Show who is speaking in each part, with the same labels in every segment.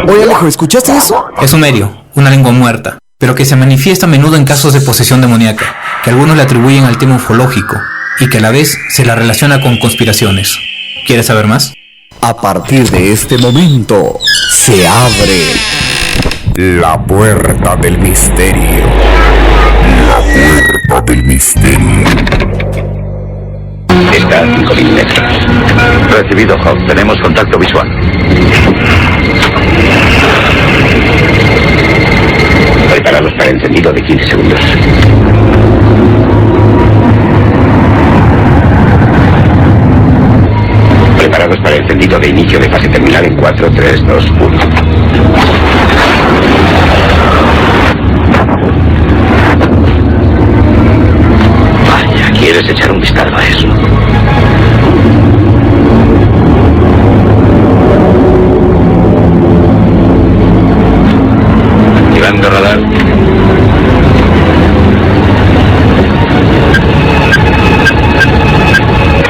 Speaker 1: Oye, Alejo, ¿escuchaste eso?
Speaker 2: Es sumerio, una lengua muerta, pero que se manifiesta a menudo en casos de posesión demoníaca, que algunos le atribuyen al tema ufológico y que a la vez se la relaciona con conspiraciones. ¿Quieres saber más?
Speaker 1: A partir de este momento, se abre la puerta del misterio. La puerta del misterio.
Speaker 3: Está a 5.000 metros. Recibido, Hawk. Tenemos contacto visual. Preparados para encendido de 15 segundos. Preparados para encendido de inicio de fase terminal en 4, 3, 2, 1. Vaya, ¿quieres echar un vistazo a eso? Activando radar.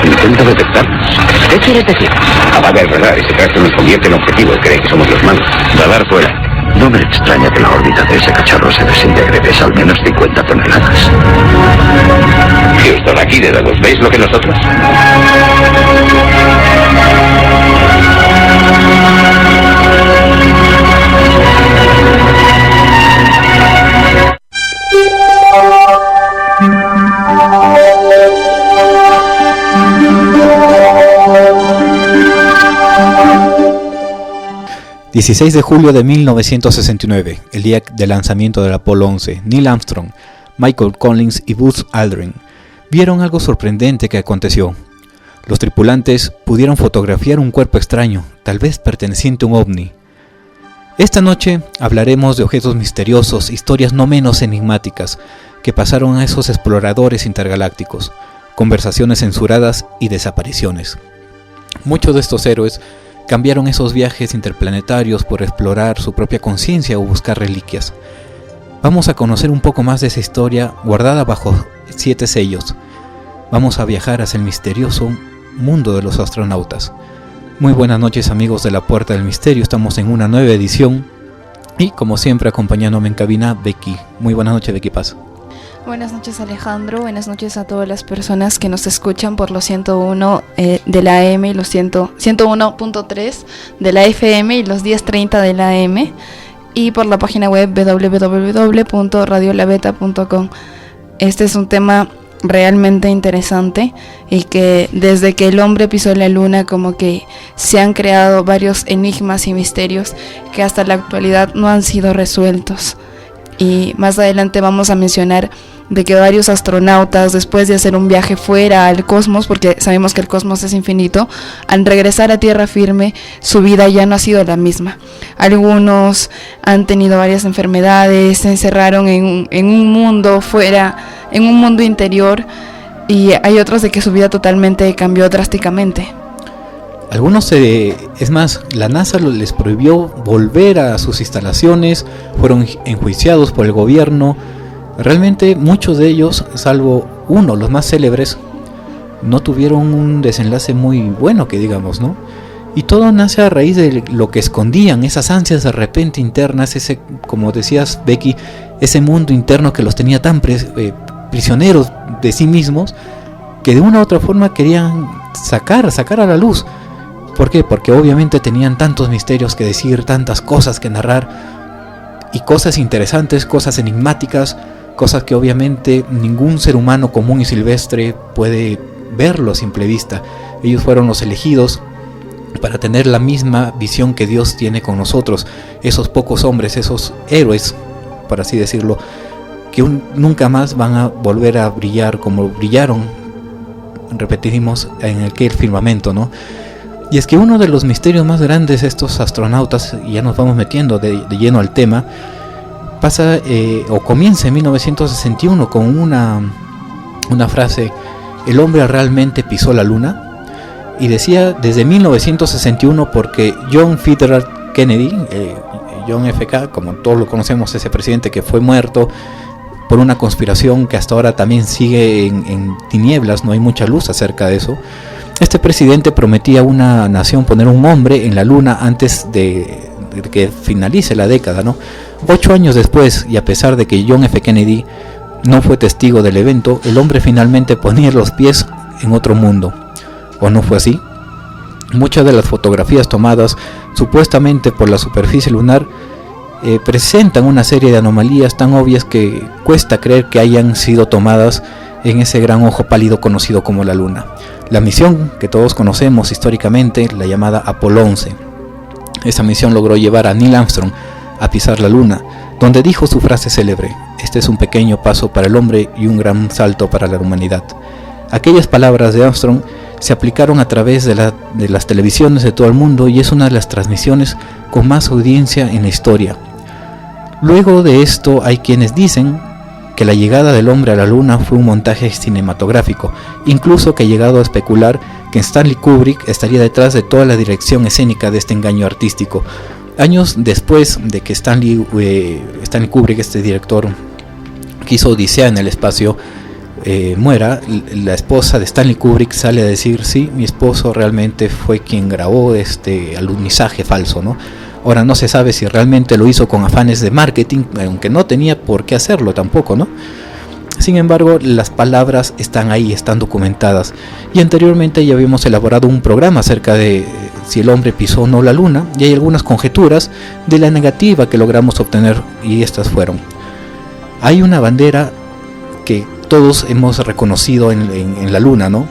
Speaker 3: Intenta detectarnos. ¿Qué quieres decir? Apaga el radar. Ese traje nos convierte en objetivo y cree que somos los malos. Radar fuera. No me extraña que la órbita de ese cacharro se desintegre. Pesa al menos 50 toneladas. Houston, aquí de Davos. ¿Veis lo que nosotros?
Speaker 2: ...16 de julio de 1969... ...el día del lanzamiento del Apolo 11... ...Neil Armstrong, Michael Collins y Buzz Aldrin... ...vieron algo sorprendente que aconteció... ...los tripulantes pudieron fotografiar un cuerpo extraño... ...tal vez perteneciente a un ovni... Esta noche hablaremos de objetos misteriosos... ...historias no menos enigmáticas... ...que pasaron a esos exploradores intergalácticos... ...conversaciones censuradas y desapariciones... Muchos de estos héroes... cambiaron esos viajes interplanetarios por explorar su propia conciencia o buscar reliquias. Vamos a conocer un poco más de esa historia guardada bajo 7 sellos. Vamos a viajar hacia el misterioso mundo de los astronautas. Muy buenas noches, amigos de la Puerta del Misterio. Estamos en una nueva edición y, como siempre, acompañándome en cabina, Becky. Muy buenas noches, Becky Paz.
Speaker 4: Buenas noches, Alejandro. Buenas noches a todas las personas que nos escuchan por los 101 de la AM y los 101.3 de la FM y los 10:30 de la AM, y por la página web www.radiolabeta.com. Este es un tema realmente interesante y que desde que el hombre pisó la luna como que se han creado varios enigmas y misterios que hasta la actualidad no han sido resueltos. Y más adelante vamos a mencionar de que varios astronautas, después de hacer un viaje fuera al cosmos, porque sabemos que el cosmos es infinito, al regresar a tierra firme, su vida ya no ha sido la misma. Algunos han tenido varias enfermedades, se encerraron en un mundo fuera, en un mundo interior, y hay otros de que su vida totalmente cambió drásticamente.
Speaker 2: Algunos, es más, la NASA les prohibió volver a sus instalaciones, fueron enjuiciados por el gobierno. Realmente muchos de ellos, salvo uno, los más célebres, no tuvieron un desenlace muy bueno, que digamos, ¿no? Y todo nace a raíz de lo que escondían, esas ansias de repente internas, ese, como decías, Becky, ese mundo interno que los tenía tan prisioneros de sí mismos, que de una u otra forma querían sacar a la luz. ¿Por qué? Porque obviamente tenían tantos misterios que decir, tantas cosas que narrar, y cosas interesantes, cosas enigmáticas, cosas que obviamente ningún ser humano común y silvestre puede verlo a simple vista. Ellos fueron los elegidos para tener la misma visión que Dios tiene con nosotros, esos pocos hombres, esos héroes, por así decirlo, que nunca más van a volver a brillar como brillaron, repetimos, en aquel firmamento, ¿no? Y es que uno de los misterios más grandes de estos astronautas, y ya nos vamos metiendo de lleno al tema, pasa o comienza en 1961 con una frase: el hombre realmente pisó la luna. Y decía desde 1961 porque John Fitzgerald Kennedy, John FK, como todos lo conocemos, ese presidente que fue muerto por una conspiración que hasta ahora también sigue en tinieblas, no hay mucha luz acerca de eso. Este presidente prometía a una nación poner un hombre en la luna antes de que finalice la década, ¿no? 8 años después, y a pesar de que John F. Kennedy no fue testigo del evento, el hombre finalmente ponía los pies en otro mundo. ¿O no fue así? Muchas de las fotografías tomadas supuestamente por la superficie lunar presentan una serie de anomalías tan obvias que cuesta creer que hayan sido tomadas en ese gran ojo pálido conocido como la luna. La misión que todos conocemos históricamente, la llamada Apolo 11. Esa misión logró llevar a Neil Armstrong a pisar la luna, donde dijo su frase célebre: "Este es un pequeño paso para el hombre y un gran salto para la humanidad". Aquellas palabras de Armstrong se aplicaron a través de las televisiones de todo el mundo y es una de las transmisiones con más audiencia en la historia. Luego de esto hay quienes dicen que la llegada del hombre a la luna fue un montaje cinematográfico, incluso que ha llegado a especular que Stanley Kubrick estaría detrás de toda la dirección escénica de este engaño artístico. Años después de que Stanley Kubrick, este director que hizo Odisea en el espacio, muera, la esposa de Stanley Kubrick sale a decir: sí, mi esposo realmente fue quien grabó este alunizaje falso, ¿no? Ahora no se sabe si realmente lo hizo con afanes de marketing, aunque no tenía por qué hacerlo tampoco, ¿no? Sin embargo, las palabras están ahí, están documentadas. Y anteriormente ya habíamos elaborado un programa acerca de si el hombre pisó o no la luna, y hay algunas conjeturas de la negativa que logramos obtener, y estas fueron: hay una bandera que todos hemos reconocido en la luna, ¿no?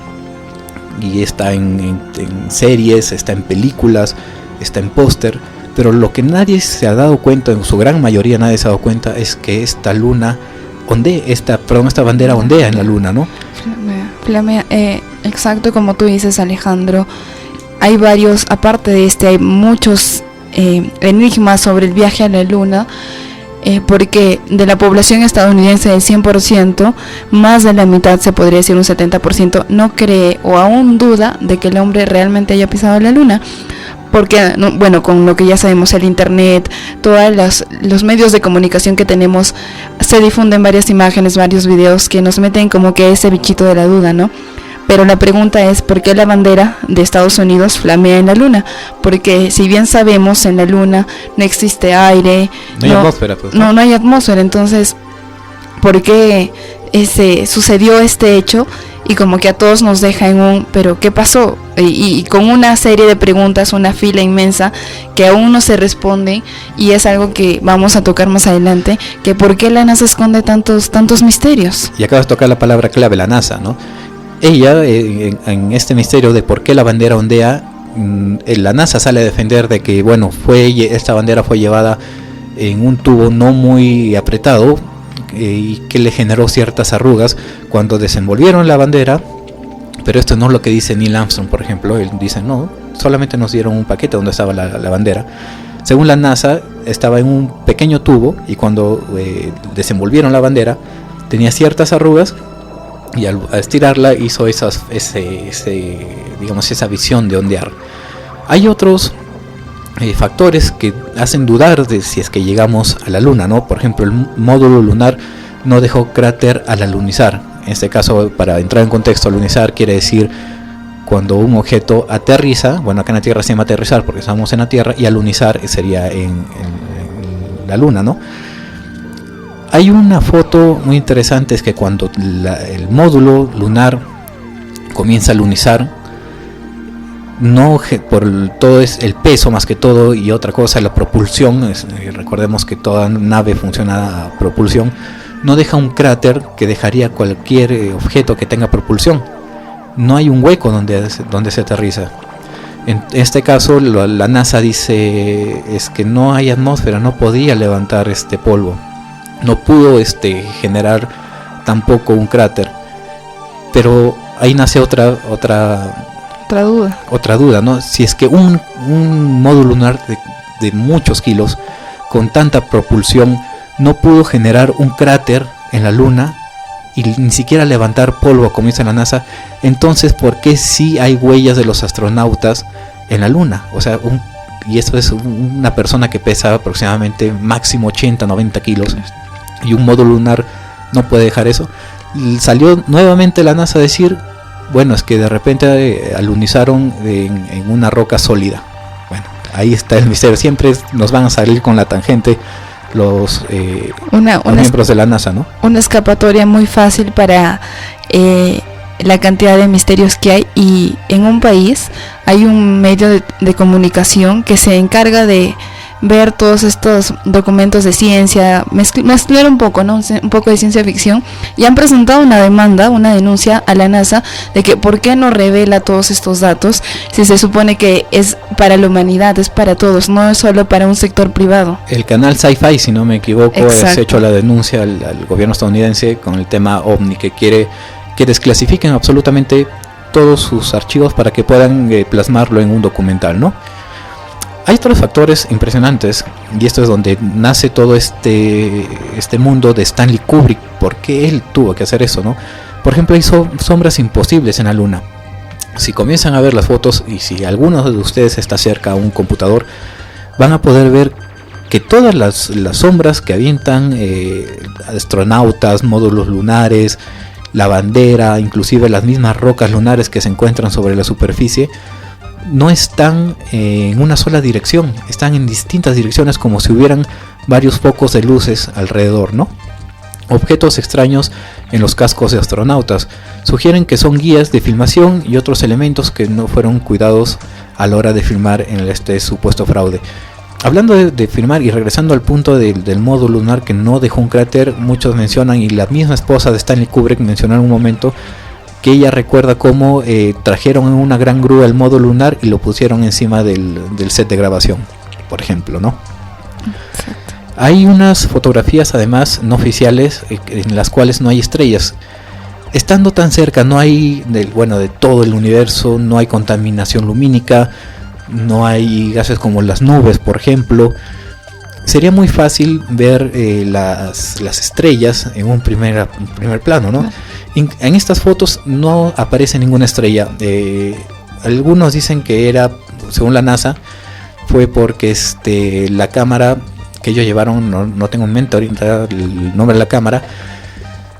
Speaker 2: Y está en series, está en películas, está en póster. Pero lo que nadie se ha dado cuenta, en su gran mayoría nadie se ha dado cuenta, es que esta bandera ondea en la luna, ¿no?
Speaker 4: Flamea, exacto como tú dices, Alejandro. Hay varios, aparte de hay muchos enigmas sobre el viaje a la luna, porque de la población estadounidense del 100%, más de la mitad, se podría decir un 70%, no cree o aún duda de que el hombre realmente haya pisado la luna. Porque, bueno, con lo que ya sabemos, el internet, todos los medios de comunicación que tenemos, se difunden varias imágenes, varios videos que nos meten como que ese bichito de la duda, ¿no? Pero la pregunta es: ¿por qué la bandera de Estados Unidos flamea en la luna? Porque si bien sabemos, en la luna no existe aire,
Speaker 2: no hay atmósfera, pues,
Speaker 4: no hay atmósfera. Entonces, ¿por qué sucedió este hecho? Y como que a todos nos deja en un ¿pero qué pasó? Y con una serie de preguntas, una fila inmensa que aún no se responde, y es algo que vamos a tocar más adelante, que por qué la NASA esconde tantos misterios.
Speaker 2: Y acabas de tocar la palabra clave, la NASA, ¿no? Ella, en este misterio de por qué la bandera ondea, la NASA sale a defender de que, bueno, esta bandera fue llevada en un tubo no muy apretado, y que le generó ciertas arrugas cuando desenvolvieron la bandera. Pero esto no es lo que dice Neil Armstrong, por ejemplo. Él dice: no, solamente nos dieron un paquete donde estaba la bandera. Según la NASA, estaba en un pequeño tubo, y cuando desenvolvieron la bandera tenía ciertas arrugas, y al estirarla hizo esa visión de ondear. Hay otros factores que hacen dudar de si es que llegamos a la luna, ¿no? Por ejemplo, el módulo lunar no dejó cráter al alunizar. En este caso, para entrar en contexto, alunizar quiere decir cuando un objeto aterriza. Bueno, acá en la Tierra se llama aterrizar porque estamos en la Tierra, y alunizar sería en la luna, ¿no? Hay una foto muy interesante, es que cuando el módulo lunar comienza a alunizar, no por todo es el peso más que todo, y otra cosa la propulsión, recordemos que toda nave funciona a propulsión, no deja un cráter que dejaría cualquier objeto que tenga propulsión. No hay un hueco donde se aterriza. En este caso la NASA dice es que no hay atmósfera, no podía levantar este polvo, no pudo generar tampoco un cráter. Pero ahí nace otra duda, ¿no? Si es que un módulo lunar de muchos kilos, con tanta propulsión, no pudo generar un cráter en la luna y ni siquiera levantar polvo, como dice la NASA, entonces ¿por qué sí hay huellas de los astronautas en la luna? O sea, y esto es una persona que pesa aproximadamente máximo 80-90 kilos, y un módulo lunar no puede dejar eso. Salió nuevamente la NASA a decir Bueno, es que de repente alunizaron en una roca sólida. Bueno, ahí está el misterio. Siempre nos van a salir con la tangente los miembros de la NASA, ¿no?
Speaker 4: Una escapatoria muy fácil para la cantidad de misterios que hay. Y en un país hay un medio de comunicación que se encarga de ver todos estos documentos de ciencia, mezclar un poco, ¿no? Un poco de ciencia ficción, y han presentado una denuncia a la NASA de que por qué no revela todos estos datos si se supone que es para la humanidad, es para todos, no es solo para un sector privado.
Speaker 2: El canal Sci-Fi, si no me equivoco,
Speaker 4: Exacto.
Speaker 2: ha hecho la denuncia al gobierno estadounidense con el tema OVNI, que quiere que desclasifiquen absolutamente todos sus archivos para que puedan plasmarlo en un documental, ¿no? Hay otros factores impresionantes, y esto es donde nace todo este mundo de Stanley Kubrick. ¿Por qué él tuvo que hacer eso, no? Por ejemplo, hizo sombras imposibles en la luna. Si comienzan a ver las fotos, y si alguno de ustedes está cerca a un computador, van a poder ver que todas las sombras que avientan astronautas, módulos lunares, la bandera, inclusive las mismas rocas lunares que se encuentran sobre la superficie, no están en una sola dirección, están en distintas direcciones, como si hubieran varios focos de luces alrededor, ¿no? Objetos extraños en los cascos de astronautas sugieren que son guías de filmación y otros elementos que no fueron cuidados a la hora de filmar en este supuesto fraude. Hablando de filmar y regresando al punto del módulo lunar que no dejó un cráter, muchos mencionan, y la misma esposa de Stanley Kubrick mencionó en un momento, que ella recuerda cómo trajeron en una gran grúa el módulo lunar y lo pusieron encima del set de grabación, por ejemplo, ¿no? Exacto. Hay unas fotografías además no oficiales en las cuales no hay estrellas. Estando tan cerca, no hay de todo el universo, no hay contaminación lumínica, no hay gases como las nubes, por ejemplo. Sería muy fácil ver las estrellas en un primer plano, ¿no? En estas fotos no aparece ninguna estrella. Algunos dicen que era, según la NASA, fue porque la cámara que ellos llevaron, no tengo en mente ahorita el nombre de la cámara,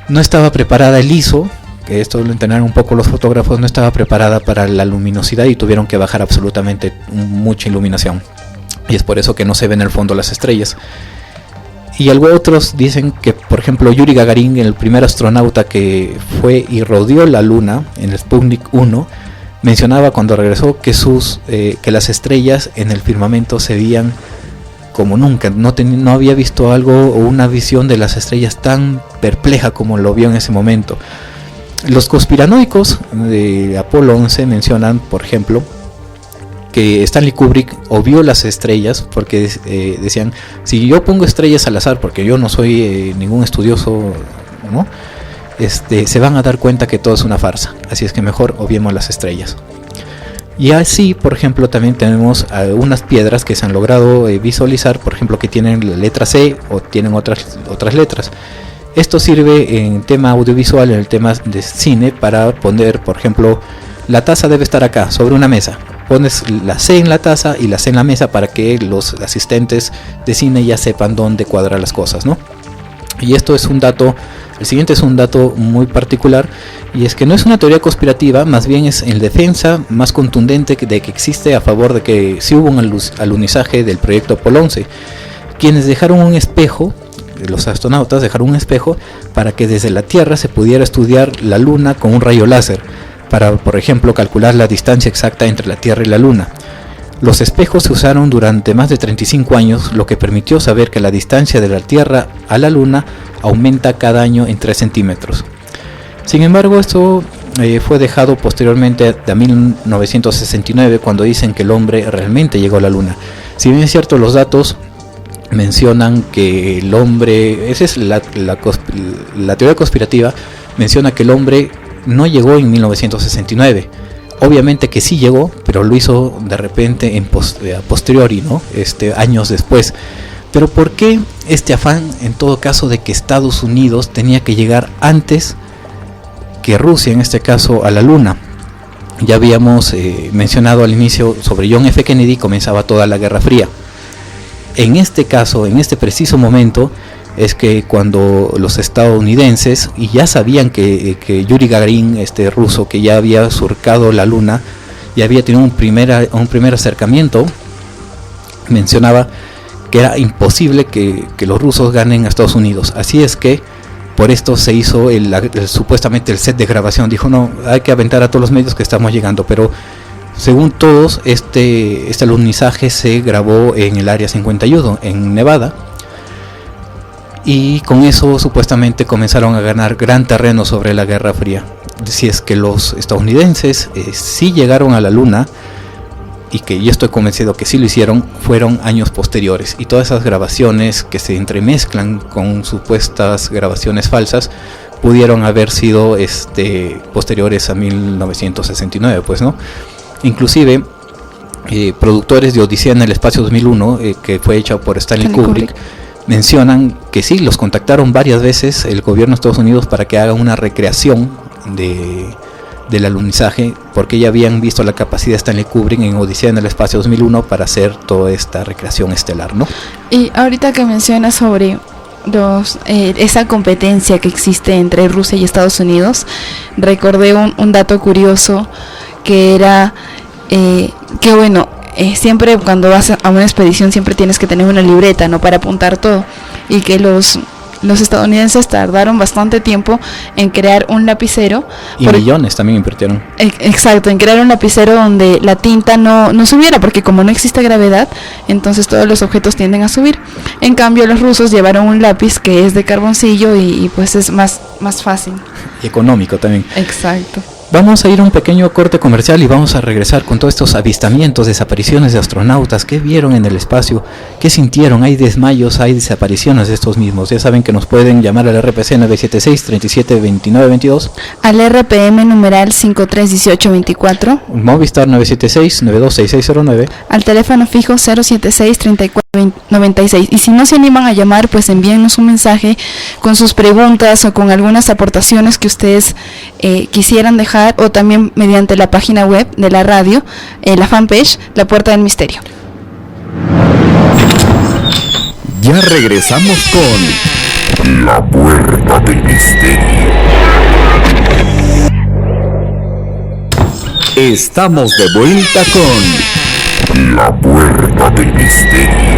Speaker 2: no estaba preparada, el ISO, que esto lo entendieron un poco los fotógrafos, no estaba preparada para la luminosidad y tuvieron que bajar absolutamente mucha iluminación. Y es por eso que no se ven en el fondo las estrellas. Y algo otros dicen que, por ejemplo, Yuri Gagarin, el primer astronauta que fue y rodeó la luna en el Sputnik 1, mencionaba cuando regresó que que las estrellas en el firmamento se veían como nunca. No había visto algo o una visión de las estrellas tan perpleja como lo vio en ese momento. Los conspiranoicos de Apolo 11 mencionan, por ejemplo, que Stanley Kubrick obvió las estrellas porque decían, si yo pongo estrellas al azar, porque yo no soy ningún estudioso, ¿no? Se van a dar cuenta que todo es una farsa, así es que mejor obviemos las estrellas. Y así, por ejemplo, también tenemos unas piedras que se han logrado visualizar, por ejemplo, que tienen la letra C o tienen otras letras. Esto sirve en tema audiovisual, en el tema de cine, para poner, por ejemplo, la taza debe estar acá, sobre una mesa. Pones la C en la taza y la C en la mesa para que los asistentes de cine ya sepan dónde cuadrar las cosas, ¿no? Y esto es un dato, el siguiente es un dato muy particular, y es que no es una teoría conspirativa, más bien es en defensa más contundente de que existe a favor de que sí hubo un alunizaje del proyecto Apolo 11, quienes dejaron un espejo, los astronautas dejaron un espejo para que desde la Tierra se pudiera estudiar la Luna con un rayo láser, para, por ejemplo, calcular la distancia exacta entre la Tierra y la Luna. Los espejos se usaron durante más de 35 años, lo que permitió saber que la distancia de la Tierra a la Luna aumenta cada año en 3 centímetros. Sin embargo, esto fue dejado posteriormente a 1969, cuando dicen que el hombre realmente llegó a la Luna. Si bien es cierto, los datos mencionan que el hombre, esa es la teoría conspirativa, menciona que el hombre no llegó en 1969. Obviamente que sí llegó, pero lo hizo de repente a posteriori, ¿no? Años después. Pero ¿por qué este afán, en todo caso, de que Estados Unidos tenía que llegar antes que Rusia, en este caso, a la Luna? Ya habíamos mencionado al inicio sobre John F. Kennedy, comenzaba toda la Guerra Fría. En este caso, en este preciso momento, es que cuando los estadounidenses, y ya sabían que Yuri Gagarin, este ruso que ya había surcado la luna, ya había tenido un primer acercamiento, mencionaba que era imposible que los rusos ganen a Estados Unidos. Así es que por esto se hizo supuestamente el set de grabación. Dijo, no, hay que aventar a todos los medios que estamos llegando, pero según todos, este alunizaje se grabó en el Área 51, en Nevada, y con eso supuestamente comenzaron a ganar gran terreno sobre la Guerra Fría. Si es que los estadounidenses sí llegaron a la Luna, y que yo estoy convencido que sí lo hicieron, fueron años posteriores, y todas esas grabaciones que se entremezclan con supuestas grabaciones falsas pudieron haber sido posteriores a 1969, pues, ¿no? Inclusive productores de Odisea en el Espacio 2001, que fue hecha por Stanley Kubrick, mencionan que sí, los contactaron varias veces el gobierno de Estados Unidos para que hagan una recreación del alunizaje, porque ya habían visto la capacidad de Stanley Kubrick en Odisea en el Espacio 2001 para hacer toda esta recreación estelar, ¿no?
Speaker 4: Y ahorita que mencionas sobre esa competencia que existe entre Rusia y Estados Unidos, recordé un dato curioso, que era que bueno, siempre cuando vas a una expedición siempre tienes que tener una libreta, ¿no?, para apuntar todo, y que los estadounidenses tardaron bastante tiempo en crear un lapicero.
Speaker 2: Y millones también invirtieron.
Speaker 4: Exacto, en crear un lapicero donde la tinta no subiera, porque como no existe gravedad, entonces todos los objetos tienden a subir. En cambio, los rusos llevaron un lápiz que es de carboncillo y pues es más fácil.
Speaker 2: Y económico también.
Speaker 4: Exacto.
Speaker 2: Vamos a ir a un pequeño corte comercial y vamos a regresar con todos estos avistamientos, desapariciones de astronautas, qué vieron en el espacio, qué sintieron, hay desmayos, hay desapariciones de estos mismos. Ya saben que nos pueden llamar al RPC 976-3729-22, al
Speaker 4: RPM numeral 531824,
Speaker 2: Movistar 976-926609,
Speaker 4: al teléfono fijo 076-3496. Y si no se animan a llamar, pues envíennos un mensaje con sus preguntas o con algunas aportaciones que ustedes quisieran dejar, o también mediante la página web de la radio, la fanpage La Puerta del Misterio.
Speaker 1: Ya regresamos con La Puerta del Misterio. Estamos de vuelta con La Puerta del Misterio.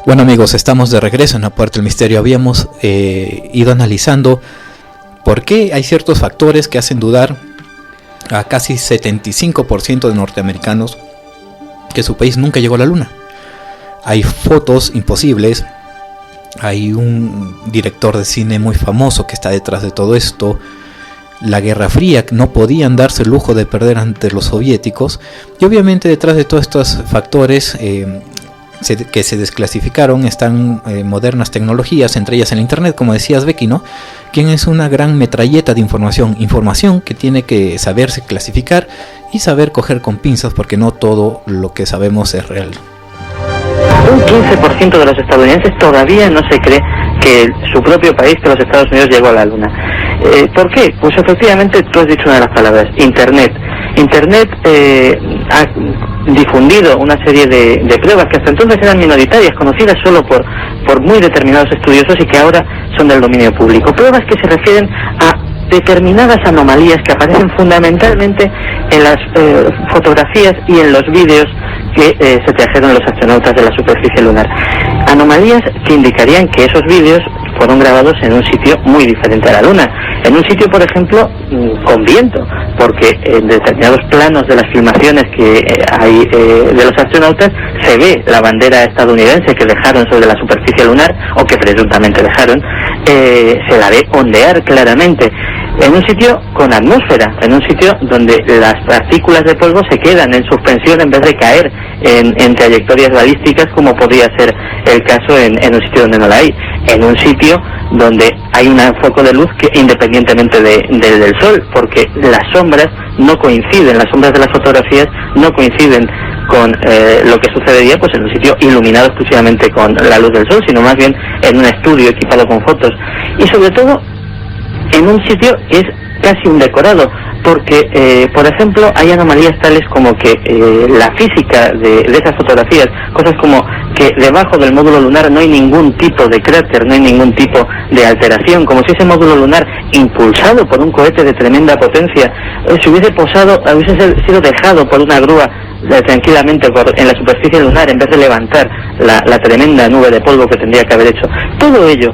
Speaker 2: Bueno, amigos, estamos de regreso en La Puerta del Misterio. Habíamos ido analizando por qué hay ciertos factores que hacen dudar a casi 75% de norteamericanos que su país nunca llegó a la Luna. Hay fotos imposibles, hay un director de cine muy famoso que está detrás de todo esto. La Guerra Fría, no podían darse el lujo de perder ante los soviéticos, y obviamente detrás de todos estos factores que se desclasificaron están modernas tecnologías, entre ellas el internet, como decías, Becky, ¿no? Quien es una gran metralleta de información que tiene que saberse clasificar y saber coger con pinzas, porque no todo lo que sabemos es real.
Speaker 5: Un 15% de los estadounidenses todavía no se cree que su propio país, que los Estados Unidos, llegó a la Luna. ¿Por qué? Pues efectivamente tú has dicho una de las palabras, Internet. Internet ha difundido una serie de pruebas que hasta entonces eran minoritarias, conocidas solo por muy determinados estudiosos y que ahora son del dominio público. Pruebas que se refieren a determinadas anomalías que aparecen fundamentalmente en las fotografías y en los vídeos que se trajeron los astronautas de la superficie lunar. Anomalías que indicarían que esos vídeos fueron grabados en un sitio muy diferente a la Luna. En un sitio, por ejemplo, con viento, porque en determinados planos de las filmaciones que hay de los astronautas se ve la bandera estadounidense que dejaron sobre la superficie lunar, o que presuntamente dejaron, se la ve ondear claramente. En un sitio con atmósfera, en un sitio donde las partículas de polvo se quedan en suspensión en vez de caer en trayectorias balísticas, como podría ser el caso en un sitio donde no la hay. En un sitio donde hay un foco de luz que, independientemente del sol, porque las sombras no coinciden, las sombras de las fotografías no coinciden con lo que sucedería pues en un sitio iluminado exclusivamente con la luz del sol, sino más bien en un estudio equipado con fotos, y sobre todo en un sitio que es casi un decorado, porque, por ejemplo, hay anomalías tales como que la física de esas fotografías, cosas como que debajo del módulo lunar no hay ningún tipo de cráter, no hay ningún tipo de alteración, como si ese módulo lunar, impulsado por un cohete de tremenda potencia, se hubiese posado, hubiese sido dejado por una grúa tranquilamente en la superficie lunar en vez de levantar la tremenda nube de polvo que tendría que haber hecho. Todo ello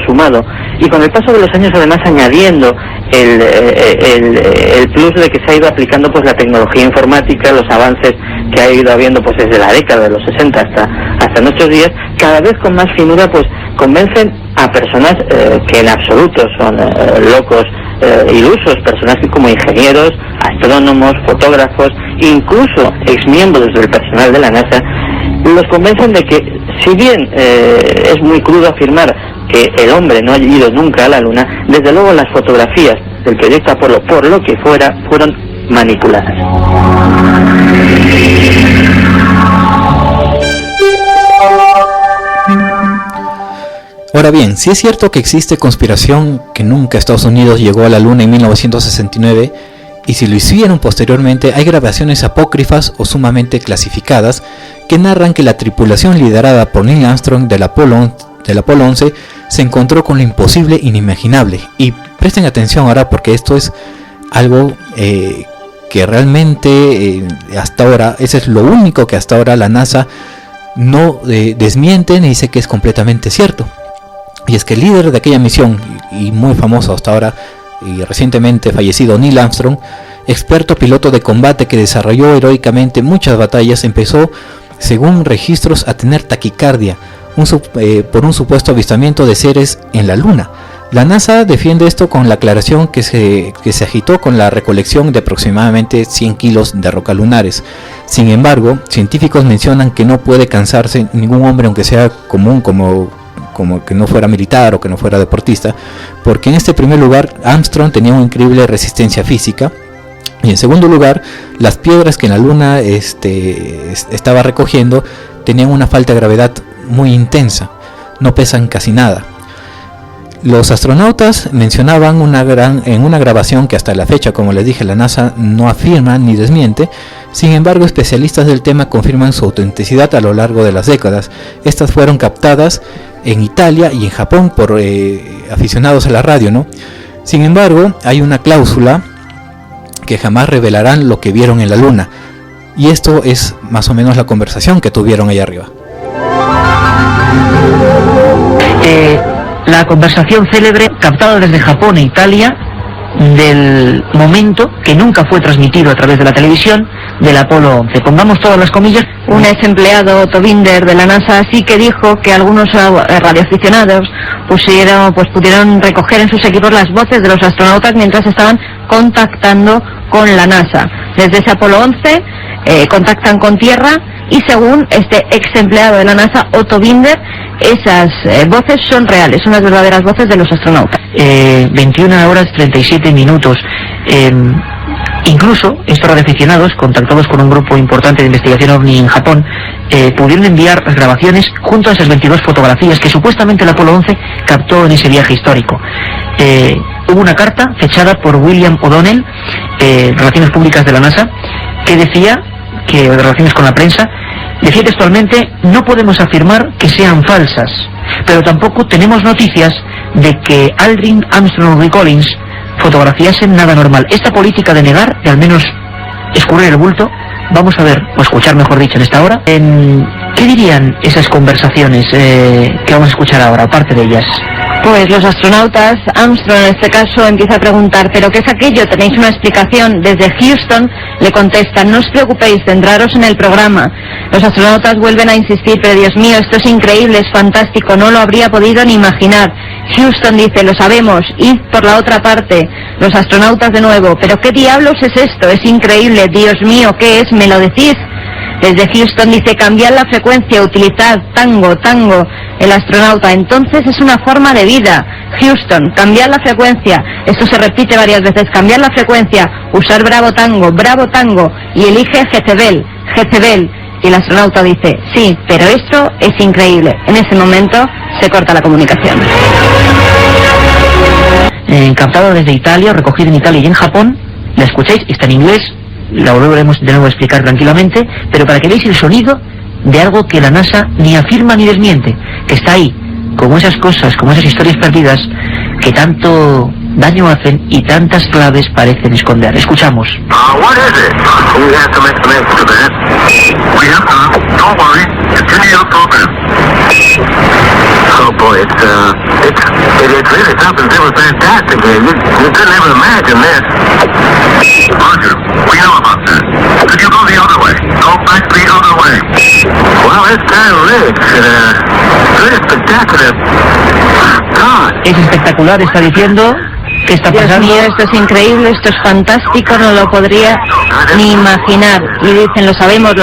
Speaker 5: sumado, y con el paso de los años además añadiendo el plus de que se ha ido aplicando pues la tecnología informática, los avances que ha ido habiendo pues desde la década de los 60 hasta nuestros días, cada vez con más finura, pues convencen a personas que en absoluto son locos, ilusos, personas como ingenieros, astrónomos, fotógrafos, incluso exmiembros del personal de la NASA, los convencen de que, si bien es muy crudo afirmar que el hombre no ha ido nunca a la Luna, desde luego las fotografías del proyecto Apolo, por lo que fuera, fueron manipuladas.
Speaker 2: Ahora bien, si es cierto que existe conspiración que nunca Estados Unidos llegó a la Luna en 1969, y si lo hicieron posteriormente, hay grabaciones apócrifas o sumamente clasificadas que narran que la tripulación liderada por Neil Armstrong del Apolo 11 se encontró con lo imposible e inimaginable. Y presten atención ahora, porque esto es algo que realmente hasta ahora, ese es lo único que hasta ahora la NASA no desmiente ni dice que es completamente cierto. Y es que el líder de aquella misión, y muy famoso hasta ahora, y recientemente fallecido Neil Armstrong, experto piloto de combate que desarrolló heroicamente muchas batallas, empezó, según registros, a tener taquicardia por un supuesto avistamiento de seres en la Luna. La NASA defiende esto con la aclaración que se agitó con la recolección de aproximadamente 100 kilos de rocas lunares. Sin embargo, científicos mencionan que no puede cansarse ningún hombre, aunque sea común, como que no fuera militar o que no fuera deportista, porque en este primer lugar Armstrong tenía una increíble resistencia física, y en segundo lugar las piedras que en la Luna estaba recogiendo tenían una falta de gravedad muy intensa, no pesan casi nada. Los astronautas mencionaban en una grabación que hasta la fecha, como les dije, la NASA no afirma ni desmiente. Sin embargo, especialistas del tema confirman su autenticidad a lo largo de las décadas. Estas fueron captadas en Italia y en Japón por aficionados a la radio, ¿no? Sin embargo, hay una cláusula que jamás revelarán lo que vieron en la Luna. Y esto es más o menos la conversación que tuvieron allá arriba.
Speaker 6: La conversación célebre captada desde Japón e Italia del momento, que nunca fue transmitido a través de la televisión, del Apolo 11. Pongamos todas las comillas.
Speaker 7: Un ex empleado, Otto Binder, de la NASA, sí que dijo que algunos radioaficionados pudieron recoger en sus equipos las voces de los astronautas mientras estaban contactando con la NASA. Desde ese Apolo 11 contactan con Tierra, y según este ex empleado de la NASA, Otto Binder, esas voces son reales, son las verdaderas voces de los astronautas.
Speaker 6: 21 horas 37 minutos. Incluso estos radioaficionados, contactados con un grupo importante de investigación OVNI en Japón, pudieron enviar las grabaciones junto a esas 22 fotografías que supuestamente el Apolo 11 captó en ese viaje histórico. Hubo una carta fechada por William O'Donnell, Relaciones Públicas de la NASA, que decía que, relaciones con la prensa, decía textualmente: no podemos afirmar que sean falsas, pero tampoco tenemos noticias de que Aldrin, Armstrong y Collins fotografiasen nada normal. Esta política de negar, de al menos escurrir el bulto, vamos a ver, o escuchar mejor dicho en esta hora, ¿qué dirían esas conversaciones que vamos a escuchar ahora, aparte de ellas?
Speaker 7: Pues los astronautas, Armstrong en este caso, empieza a preguntar: ¿pero qué es aquello? ¿Tenéis una explicación? Desde Houston le contestan: no os preocupéis, centraros en el programa. Los astronautas vuelven a insistir: pero Dios mío, esto es increíble, es fantástico, no lo habría podido ni imaginar. Houston dice: lo sabemos, id por la otra parte. Los astronautas de nuevo: ¿pero qué diablos es esto? Es increíble, Dios mío, ¿qué es? ¿Me lo decís? Desde Houston dice: cambiad la frecuencia, utilizad tango, tango. El astronauta: entonces es una forma de vida. Houston: cambiad la frecuencia. Esto se repite varias veces: cambiad la frecuencia, usar bravo tango, y elige Jezebel, Jezebel. Y el astronauta dice: sí, pero esto es increíble. En ese momento se corta la comunicación.
Speaker 6: captado desde Italia, recogido en Italia y en Japón. La escucháis, está en inglés, la volveremos de nuevo a explicar tranquilamente, pero para que veáis el sonido de algo que la NASA ni afirma ni desmiente, que está ahí, como esas cosas, como esas historias perdidas que tanto daño hacen y tantas claves parecen esconder. Escuchamos.
Speaker 3: What is it? We have some explanation for that. We have some. Don't worry. Continue the program. Oh boy, it's really something that was fantastic. You couldn't even imagine this. Roger, we know about that. Could you go the other way? Go back the other way. Well, it's kind of rich and really spectacular. God.
Speaker 6: Es espectacular, está diciendo. ¿Qué está
Speaker 7: Dios
Speaker 6: pasando?
Speaker 7: mío, esto es increíble, esto es fantástico, no lo podría ni imaginar. Y dicen, lo sabemos,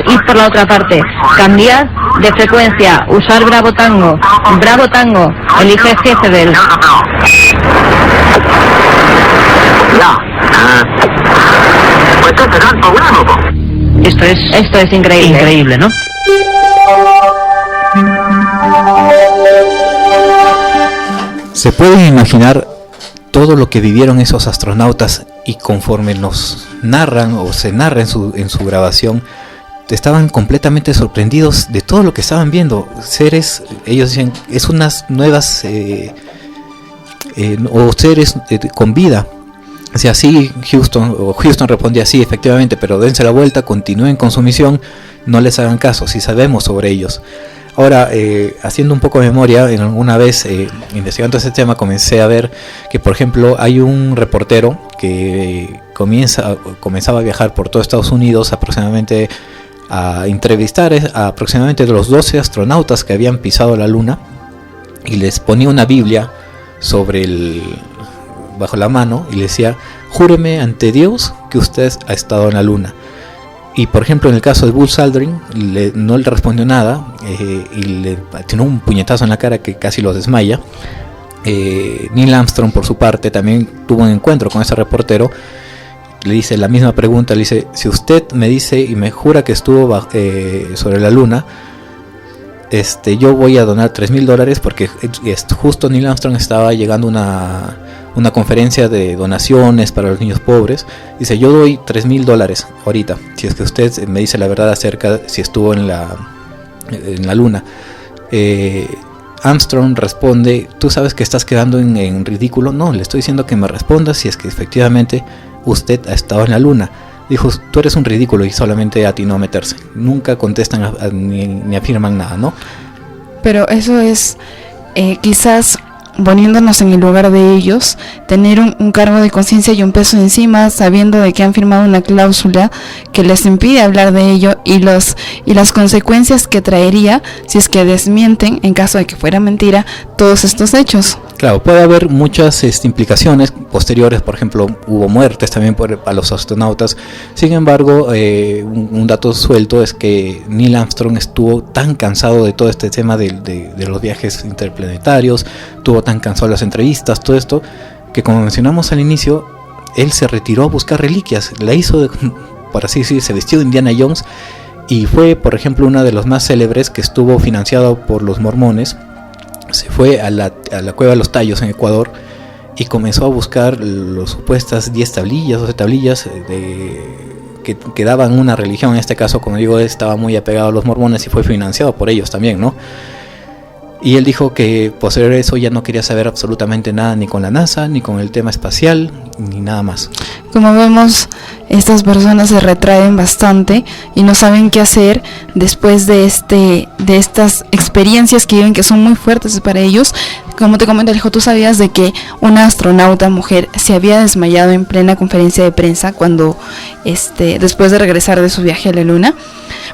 Speaker 7: id por la otra parte, cambiad de frecuencia, usar Bravo Tango, elige Jezebel.
Speaker 6: Esto es
Speaker 7: increíble.
Speaker 6: increíble, ¿no?
Speaker 2: Se pueden imaginar todo lo que vivieron esos astronautas, y conforme nos narran o se narra en su grabación, estaban completamente sorprendidos de todo lo que estaban viendo. Seres, ellos dicen, es unas nuevas o seres con vida. O sea, sí, Houston respondía así, efectivamente, pero dense la vuelta, continúen con su misión, no les hagan caso, si sabemos sobre ellos. Ahora, haciendo un poco de memoria, alguna vez investigando ese tema comencé a ver que, por ejemplo, hay un reportero que comenzaba a viajar por todo Estados Unidos, aproximadamente a entrevistar a aproximadamente los 12 astronautas que habían pisado la Luna, y les ponía una Biblia bajo la mano y le decía: júreme ante Dios que usted ha estado en la Luna. Y por ejemplo, en el caso de Buzz Aldrin, no le respondió nada, y le tiró un puñetazo en la cara que casi lo desmaya. Neil Armstrong, por su parte, también tuvo un encuentro con ese reportero. Le dice la misma pregunta, le dice: si usted me dice y me jura que estuvo sobre la Luna, yo voy a donar $3,000, porque justo Neil Armstrong estaba llegando a una conferencia de donaciones para los niños pobres. Dice: yo doy $3,000 ahorita, si es que usted me dice la verdad acerca si estuvo en la Luna. Armstrong responde: tú sabes que estás quedando en ridículo. No, le estoy diciendo que me responda si es que efectivamente usted ha estado en la Luna. Dijo: tú eres un ridículo, y solamente atinó a meterse. Nunca contestan ni afirman nada, ¿no?
Speaker 4: Pero eso es quizás, poniéndonos en el lugar de ellos, tener un cargo de conciencia y un peso encima, sabiendo de que han firmado una cláusula que les impide hablar de ello, y las consecuencias que traería si es que desmienten, en caso de que fuera mentira, todos estos hechos.
Speaker 2: Claro, puede haber muchas implicaciones posteriores. Por ejemplo, hubo muertes también a los astronautas. Sin embargo, un dato suelto es que Neil Armstrong estuvo tan cansado de todo este tema de los viajes interplanetarios, estuvo tan cansado de las entrevistas, todo esto, que, como mencionamos al inicio, él se retiró a buscar reliquias. La hizo, por así decir, se vistió de Indiana Jones, y fue, por ejemplo, una de los más célebres, que estuvo financiado por los mormones. Se fue a la cueva de los Tallos en Ecuador y comenzó a buscar las supuestas 10 tablillas, 12 tablillas que daban una religión. En este caso, como digo, estaba muy apegado a los mormones y fue financiado por ellos también, ¿no? Y él dijo que posterior a eso ya no quería saber absolutamente nada, ni con la NASA, ni con el tema espacial, ni nada más.
Speaker 4: Como vemos, estas personas se retraen bastante y no saben qué hacer después de estas experiencias que viven, que son muy fuertes para ellos. Como te comento, Alejo, ¿tú sabías de que una astronauta mujer se había desmayado en plena conferencia de prensa cuando después de regresar de su viaje a la Luna?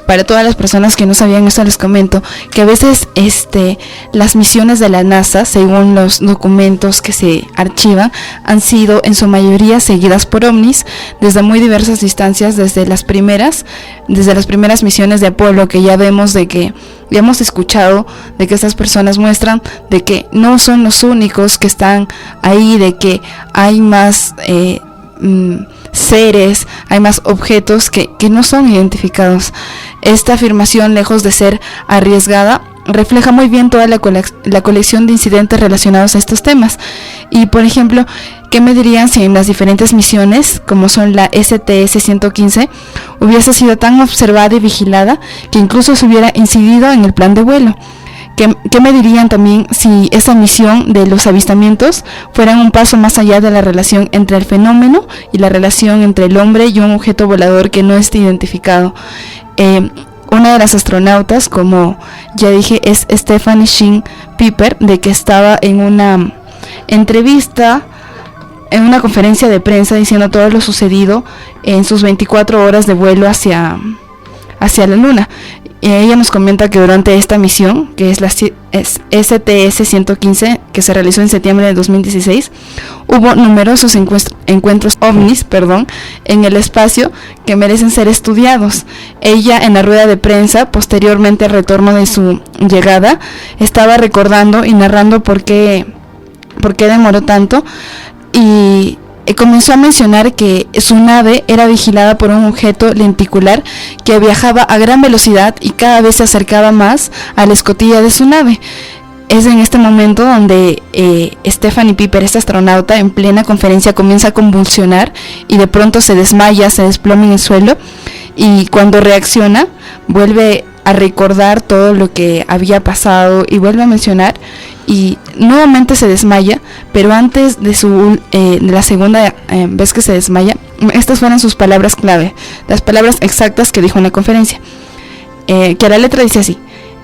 Speaker 4: Para todas las personas que no sabían esto, les comento que a veces las misiones de la NASA, según los documentos que se archivan, han sido en su mayoría seguidas por ovnis desde muy diversas distancias, desde las primeras misiones de Apolo, que ya vemos de que ya hemos escuchado de que estas personas muestran de que no son los únicos que están ahí, de que hay más seres, hay más objetos que no son identificados. Esta afirmación, lejos de ser arriesgada, refleja muy bien toda la colección de incidentes relacionados a estos temas. Y por ejemplo, ¿qué me dirían si en las diferentes misiones, como son la STS-115, hubiese sido tan observada y vigilada que incluso se hubiera incidido en el plan de vuelo? ¿Qué me dirían también si esa misión de los avistamientos fueran un paso más allá de la relación entre el fenómeno y la relación entre el hombre y un objeto volador que no esté identificado? Una de las astronautas, como ya dije, es Stephanie Shinn Piper, de que estaba en una entrevista, en una conferencia de prensa, diciendo todo lo sucedido en sus 24 horas de vuelo hacia la Luna. Ella nos comenta que durante esta misión, que es la STS-115, que se realizó en septiembre de 2016, hubo numerosos encuentros ovnis, en el espacio que merecen ser estudiados. Ella, en la rueda de prensa, posteriormente al retorno de su llegada, estaba recordando y narrando por qué demoró tanto, y comenzó a mencionar que su nave era vigilada por un objeto lenticular que viajaba a gran velocidad y cada vez se acercaba más a la escotilla de su nave. Es en este momento donde Stephanie Piper, esta astronauta, en plena conferencia comienza a convulsionar y de pronto se desmaya, se desploma en el suelo, y cuando reacciona vuelve a recordar todo lo que había pasado y vuelve a mencionar, y nuevamente se desmaya, pero antes de la segunda vez que se desmaya, estas fueron sus palabras clave, las palabras exactas que dijo en la conferencia, que a la letra dice así: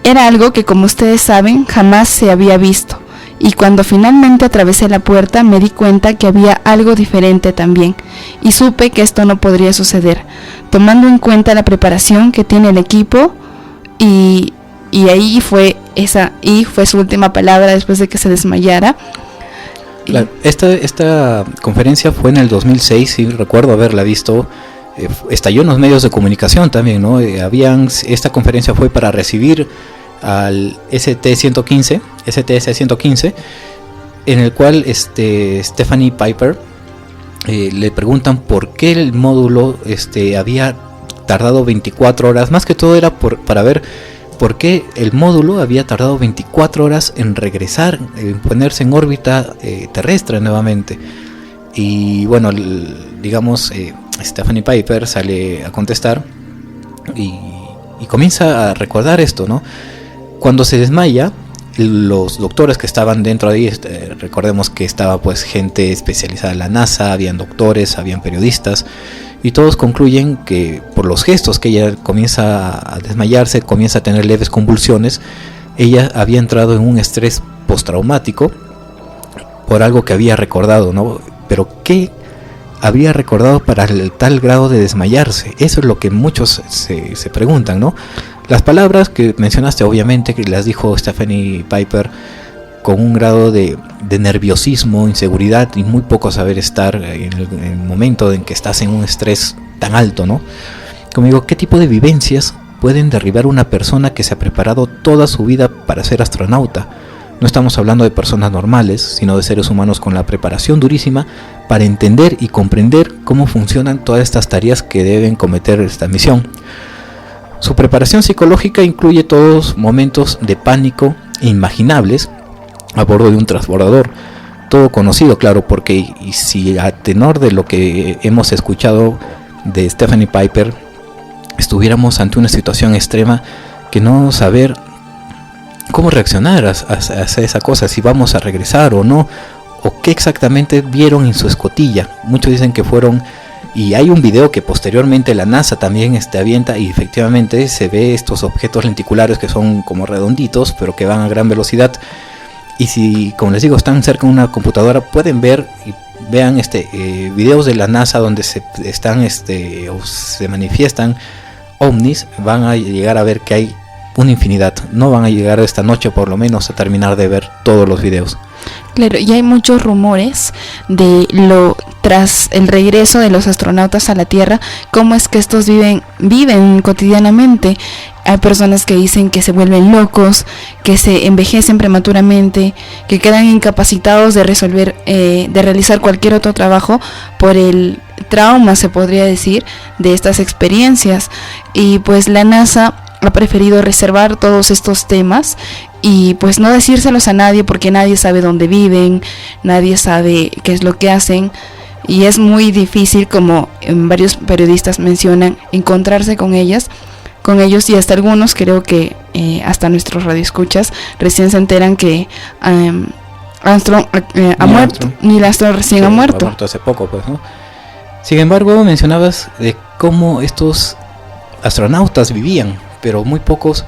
Speaker 4: era algo que, como ustedes saben, jamás se había visto, y cuando finalmente atravesé la puerta me di cuenta que había algo diferente también, y supe que esto no podría suceder, tomando en cuenta la preparación que tiene el equipo, y ahí fue su última palabra después de que se desmayara.
Speaker 2: Claro, esta conferencia fue en el 2006, y recuerdo haberla visto. Estalló en los medios de comunicación también, ¿no? Esta conferencia fue para recibir al STS-115, en el cual Stephanie Piper le preguntan por qué el módulo había tardado 24 horas, más que todo era para ver por qué el módulo había tardado 24 horas en regresar, en ponerse en órbita terrestre nuevamente. Y bueno, Stephanie Piper sale a contestar y comienza a recordar esto, ¿no? Cuando se desmaya, los doctores que estaban dentro de ahí, recordemos que estaba pues gente especializada en la NASA, habían doctores, habían periodistas, y todos concluyen que por los gestos que ella comienza a desmayarse, comienza a tener leves convulsiones, ella había entrado en un estrés postraumático por algo que había recordado, ¿no? Pero ¿qué habría recordado para el tal grado de desmayarse? Eso es lo que muchos se preguntan, ¿no? Las palabras que mencionaste, obviamente, que las dijo Stephanie Piper con un grado de nerviosismo, inseguridad y muy poco saber estar en el momento en que estás en un estrés tan alto, ¿no? Como digo, ¿qué tipo de vivencias pueden derribar una persona que se ha preparado toda su vida para ser astronauta? No estamos hablando de personas normales, sino de seres humanos con la preparación durísima para entender y comprender cómo funcionan todas estas tareas que deben cometer esta misión. Su preparación psicológica incluye todos momentos de pánico inimaginables a bordo de un transbordador, todo conocido, claro, porque y si a tenor de lo que hemos escuchado de Stephanie Piper estuviéramos ante una situación extrema, que no saber cómo reaccionar a esa cosa, si vamos a regresar o no, o qué exactamente vieron en su escotilla. Muchos dicen que fueron, y hay un video que posteriormente la NASA también avienta, y efectivamente se ve estos objetos lenticulares que son como redonditos pero que van a gran velocidad. Y si, como les digo, están cerca de una computadora, pueden ver y vean videos de la NASA donde se manifiestan ovnis. Van a llegar a ver que hay una infinidad. No van a llegar esta noche por lo menos a terminar de ver todos los videos.
Speaker 4: Claro, y hay muchos rumores tras el regreso de los astronautas a la Tierra, cómo es que estos viven cotidianamente. Hay personas que dicen que se vuelven locos, que se envejecen prematuramente, que quedan incapacitados de realizar cualquier otro trabajo por el trauma, se podría decir, de estas experiencias. Y pues la NASA ha preferido reservar todos estos temas y pues no decírselos a nadie, porque nadie sabe dónde viven, nadie sabe qué es lo que hacen, y es muy difícil, como varios periodistas mencionan, encontrarse con ellos, y hasta algunos, creo que hasta nuestros radioescuchas recién se enteran que Armstrong ha muerto. Neil Armstrong recién ha muerto.
Speaker 2: Hace poco, pues, ¿no? Sin embargo, mencionabas de cómo estos astronautas vivían, pero muy pocos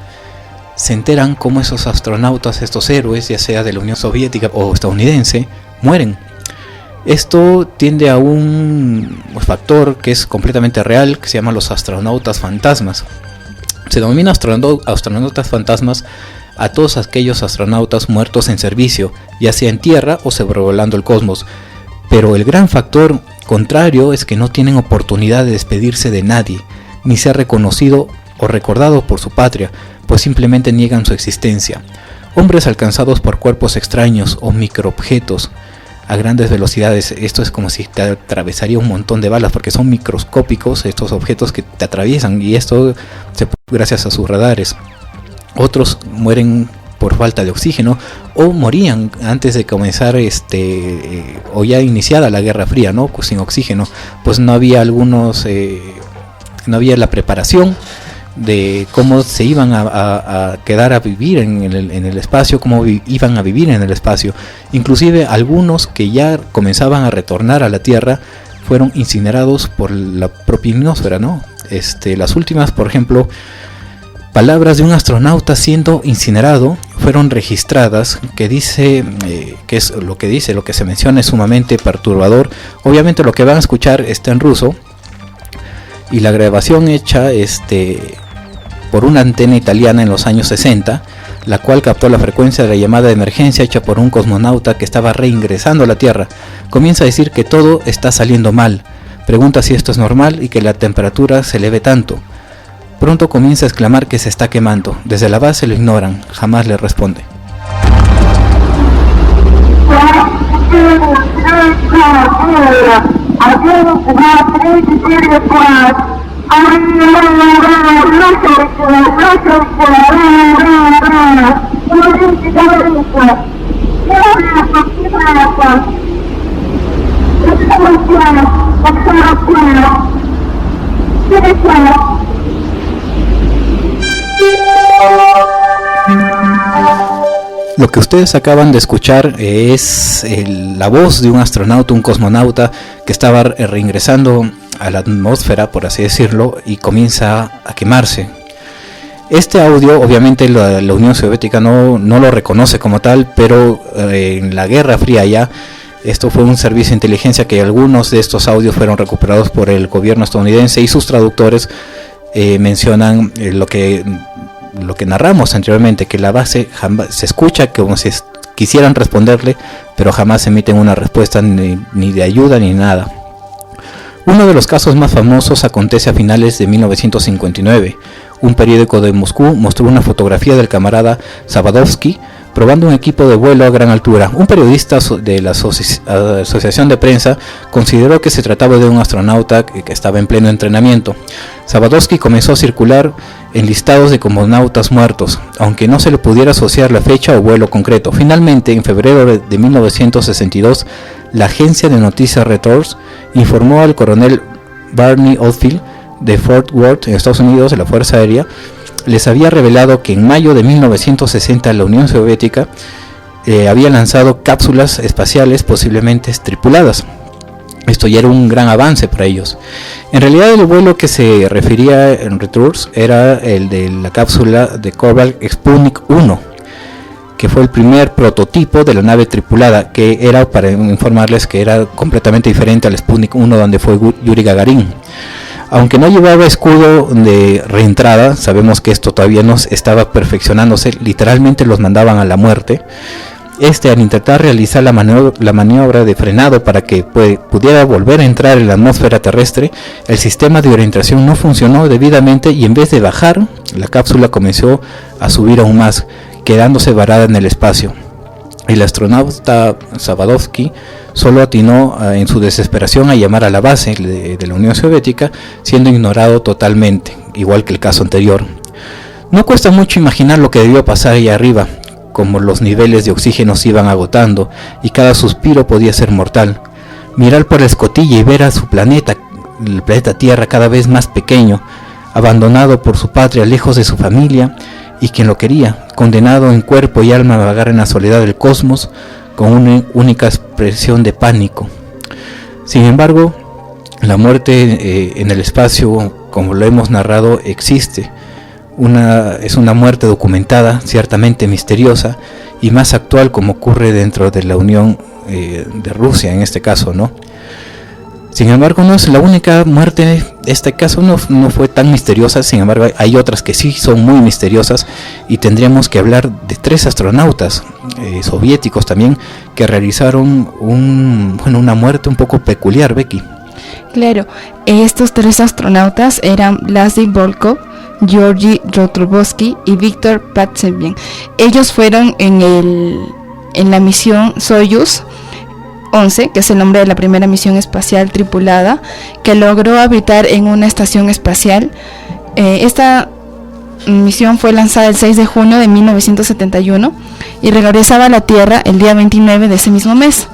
Speaker 2: se enteran cómo esos astronautas, estos héroes, ya sea de la Unión Soviética o estadounidense, mueren. Esto tiende a un factor que es completamente real, que se llama los astronautas fantasmas. Se denomina astronautas fantasmas a todos aquellos astronautas muertos en servicio, ya sea en tierra o sobrevolando el cosmos. Pero el gran factor contrario es que no tienen oportunidad de despedirse de nadie, ni ser reconocido o recordado por su patria, pues simplemente niegan su existencia. Hombres alcanzados por cuerpos extraños o microobjetos a grandes velocidades. Esto es como si te atravesaría un montón de balas, porque son microscópicos estos objetos que te atraviesan, y esto gracias a sus radares. Otros mueren por falta de oxígeno, o morían antes de comenzar o ya iniciada la Guerra Fría, ¿no? Sin oxígeno, pues no había no había la preparación de cómo se iban a quedar a vivir en el espacio, cómo iban a vivir en el espacio. Inclusive algunos que ya comenzaban a retornar a la Tierra fueron incinerados por la propia ionosfera, ¿no? Las últimas, por ejemplo, palabras de un astronauta siendo incinerado fueron registradas, que dice, que es lo que dice, lo que se menciona es sumamente perturbador. Obviamente lo que van a escuchar está en ruso, y la grabación hecha por una antena italiana en los años 60, la cual captó la frecuencia de la llamada de emergencia hecha por un cosmonauta que estaba reingresando a la Tierra. Comienza a decir que todo está saliendo mal, pregunta si esto es normal y que la temperatura se eleve tanto. Pronto comienza a exclamar que se está quemando. Desde la base lo ignoran, jamás le responde. Lo que ustedes acaban de escuchar es la voz de un astronauta, un cosmonauta que estaba reingresando a la atmósfera, por así decirlo, y comienza a quemarse. Este audio, obviamente la Unión Soviética no lo reconoce como tal, pero en la Guerra Fría ya, esto fue un servicio de inteligencia que algunos de estos audios fueron recuperados por el gobierno estadounidense, y sus traductores mencionan lo que narramos anteriormente, que la base jamás se escucha como si quisieran responderle, pero jamás emiten una respuesta ni de ayuda ni nada. Uno de los casos más famosos acontece a finales de 1959. Un periódico de Moscú mostró una fotografía del camarada Sabadovsky probando un equipo de vuelo a gran altura. Un periodista de la Asociación de Prensa consideró que se trataba de un astronauta que estaba en pleno entrenamiento. Sabadovsky comenzó a circular en listados de cosmonautas muertos, aunque no se le pudiera asociar la fecha o vuelo concreto. Finalmente, en febrero de 1962, la agencia de noticias Reuters informó al coronel Barney Oldfield de Fort Worth, en Estados Unidos, de la Fuerza Aérea, les había revelado que en mayo de 1960 la Unión Soviética había lanzado cápsulas espaciales posiblemente tripuladas. Esto ya era un gran avance para ellos. En realidad el vuelo que se refería en Reuters era el de la cápsula de Korabl Sputnik 1, que fue el primer prototipo de la nave tripulada, que era, para informarles, que era completamente diferente al Sputnik 1 donde fue Yuri Gagarin. Aunque no llevaba escudo de reentrada, sabemos que esto todavía no estaba perfeccionándose, literalmente los mandaban a la muerte. Al intentar realizar la maniobra de frenado para que pudiera volver a entrar en la atmósfera terrestre, el sistema de orientación no funcionó debidamente y en vez de bajar, la cápsula comenzó a subir aún más, quedándose varada en el espacio. El astronauta Sabadovsky solo atinó en su desesperación a llamar a la base de la Unión Soviética, siendo ignorado totalmente, igual que el caso anterior. No cuesta mucho imaginar lo que debió pasar allá arriba, como los niveles de oxígeno se iban agotando y cada suspiro podía ser mortal. Mirar por la escotilla y ver a su planeta, el planeta Tierra, cada vez más pequeño, abandonado por su patria, lejos de su familia y quien lo quería, condenado en cuerpo y alma a vagar en la soledad del cosmos con una única expresión de pánico. Sin embargo, la muerte en el espacio, como lo hemos narrado, existe. Es una muerte documentada, ciertamente misteriosa y más actual, como ocurre dentro de la Unión de Rusia en este caso, ¿no? Sin embargo, no es la única muerte. Este caso no fue tan misteriosa. Sin embargo, hay otras que sí son muy misteriosas, y tendríamos que hablar de 3 astronautas soviéticos también que realizaron una muerte un poco peculiar, Becky.
Speaker 4: Claro, estos 3 astronautas eran Vladimir Volkov, Georgy Rotrovsky y Viktor Patsevin. Ellos fueron en la misión Soyuz 11, que es el nombre de la primera misión espacial tripulada, que logró habitar en una estación espacial. Esta misión fue lanzada el 6 de junio de 1971 y regresaba a la Tierra el día 29 de ese mismo mes.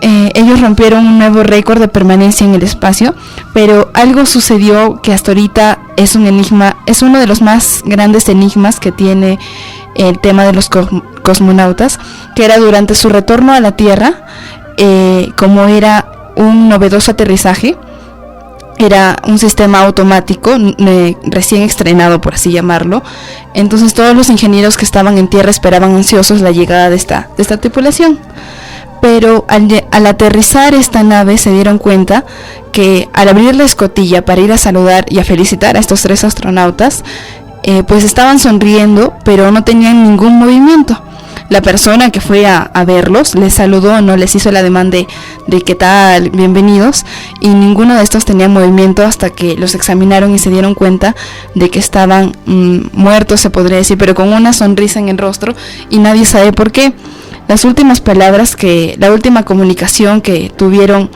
Speaker 4: Ellos rompieron un nuevo récord de permanencia en el espacio, pero algo sucedió que hasta ahorita es un enigma, es uno de los más grandes enigmas que tiene el tema de los cosmonautas, que era durante su retorno a la Tierra, como era un novedoso aterrizaje, era un sistema automático recién estrenado, por así llamarlo. Entonces todos los ingenieros que estaban en tierra esperaban ansiosos la llegada de esta tripulación. Pero al aterrizar esta nave se dieron cuenta que al abrir la escotilla para ir a saludar y a felicitar a estos 3 astronautas, pues estaban sonriendo, pero no tenían ningún movimiento. La persona que fue a verlos les saludó, no les hizo el ademán de qué tal, bienvenidos, y ninguno de estos tenía movimiento hasta que los examinaron y se dieron cuenta de que estaban muertos, se podría decir, pero con una sonrisa en el rostro, y nadie sabe por qué. Las últimas palabras la última comunicación que tuvieron